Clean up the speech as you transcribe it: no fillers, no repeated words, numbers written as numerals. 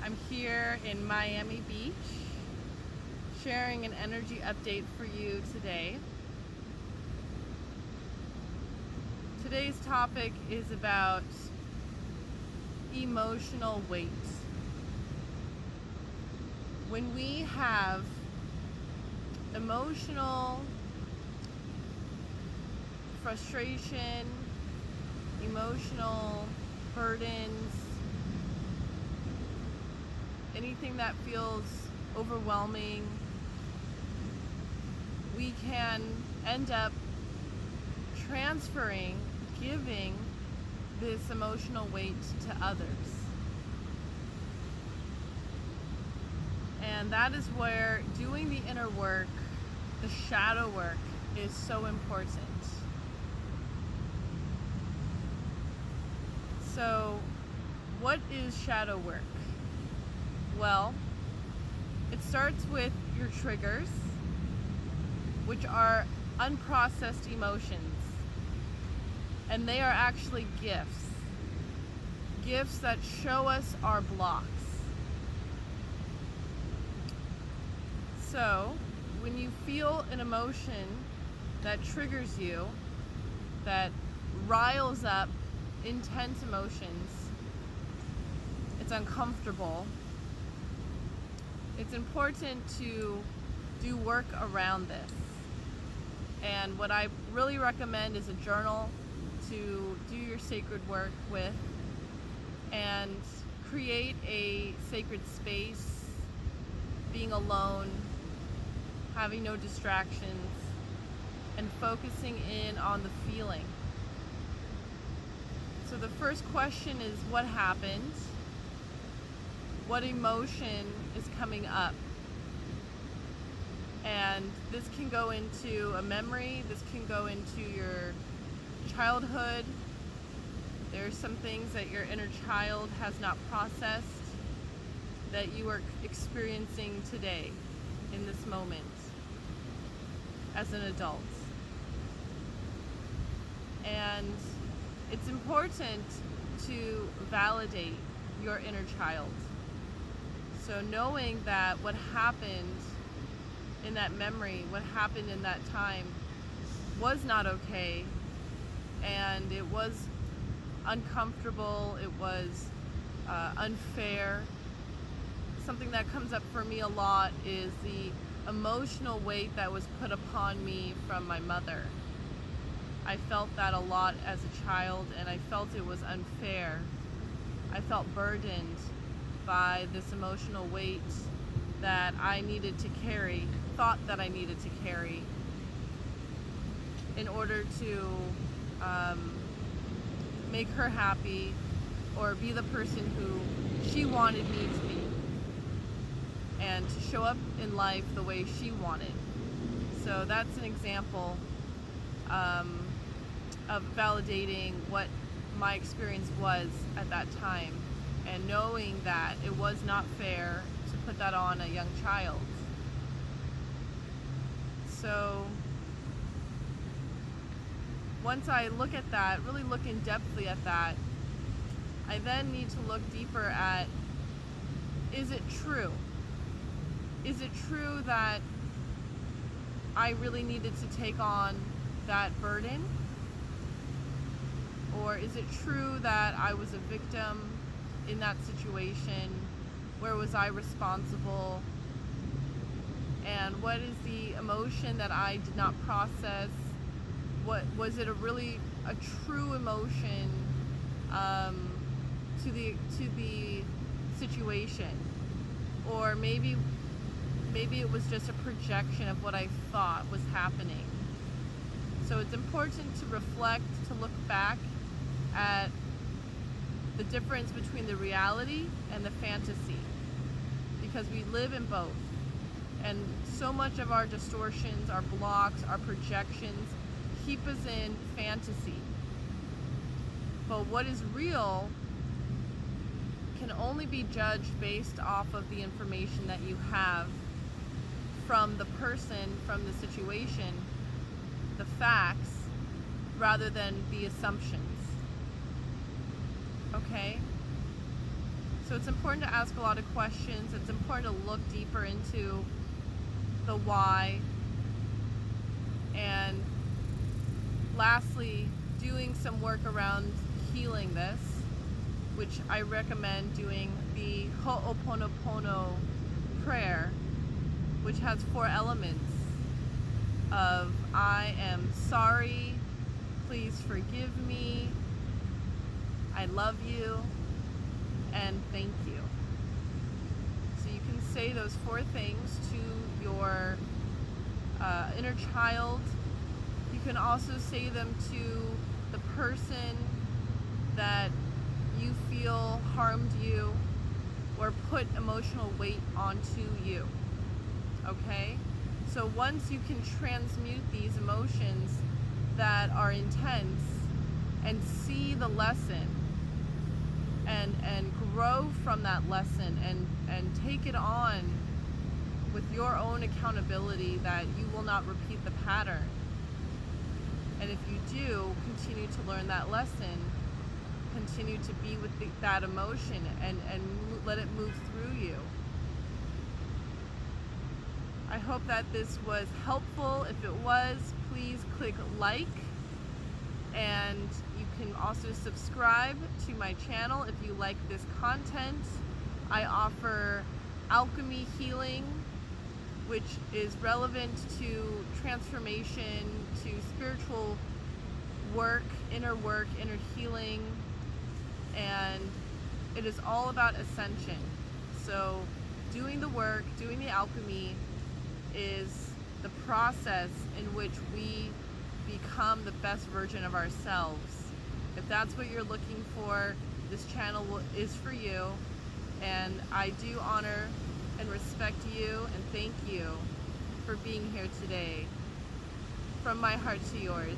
I'm here in Miami Beach sharing an energy update for you today. Today's topic is about emotional weight. When we have emotional frustration, emotional burdens, anything that feels overwhelming, we can end up transferring, giving this emotional weight to others. And that is where doing the inner work, the shadow work, is so important. So, what is shadow work? Well, it starts with your triggers, which are unprocessed emotions. And they are actually gifts. Gifts that show us our blocks. So, when you feel an emotion that triggers you, that riles up intense emotions, it's uncomfortable, it's important to do work around this. And what I really recommend is a journal to do your sacred work with, and create a sacred space, being alone, having no distractions, and focusing in on the feeling. So the first question is, what happened? What emotion is coming up? And this can go into a memory, this can go into your childhood. There's some things that your inner child has not processed that you are experiencing today, in this moment, as an adult. And it's important to validate your inner child. So knowing that what happened in that memory, what happened in that time, was not okay, and it was uncomfortable, it was unfair. Something that comes up for me a lot is the emotional weight that was put upon me from my mother. I felt that a lot as a child, and I felt it was unfair. I felt burdened by this emotional weight that I needed to carry, thought that I needed to carry, in order to make her happy, or be the person who she wanted me to be, and to show up in life the way she wanted. So that's an example of validating what my experience was at that time, and knowing that it was not fair to put that on a young child. So once I look at that, really look in depthly at that, I then need to look deeper at, is it true? Is it true that I really needed to take on that burden? Or is it true that I was a victim in that situation? Where was I responsible? And what is the emotion that I did not process? What was it, a true emotion to the situation? Or maybe it was just a projection of what I thought was happening. So it's important to reflect, to look back at the difference between the reality and the fantasy, because we live in both. And so much of our distortions, our blocks, our projections keep us in fantasy. But what is real can only be judged based off of the information that you have from the person, from the situation, the facts, rather than the assumptions. Okay? So it's important to ask a lot of questions. It's important to look deeper into the why. And lastly, doing some work around healing this, which I recommend doing the Ho'oponopono prayer, which has 4 elements of I am sorry, please forgive me, I love you, and thank you. So you can say those 4 things to your inner child. You can also say them to the person that you feel harmed you or put emotional weight onto you. Okay? So once you can transmute these emotions that are intense and see the lesson and grow from that lesson and take it on with your own accountability that you will not repeat the pattern. And if you do continue to learn that lesson, continue to be with that emotion and let it move through you. I hope that this was helpful. If it was, please click like, and you can also subscribe to my channel if you like this content. I offer alchemy healing, which is relevant to transformation, to spiritual work, inner healing, and it is all about ascension. So doing the work, doing the alchemy is the process in which we become the best version of ourselves. If that's what you're looking for, this channel is for you, and I do honor and respect you and thank you for being here today. From my heart to yours.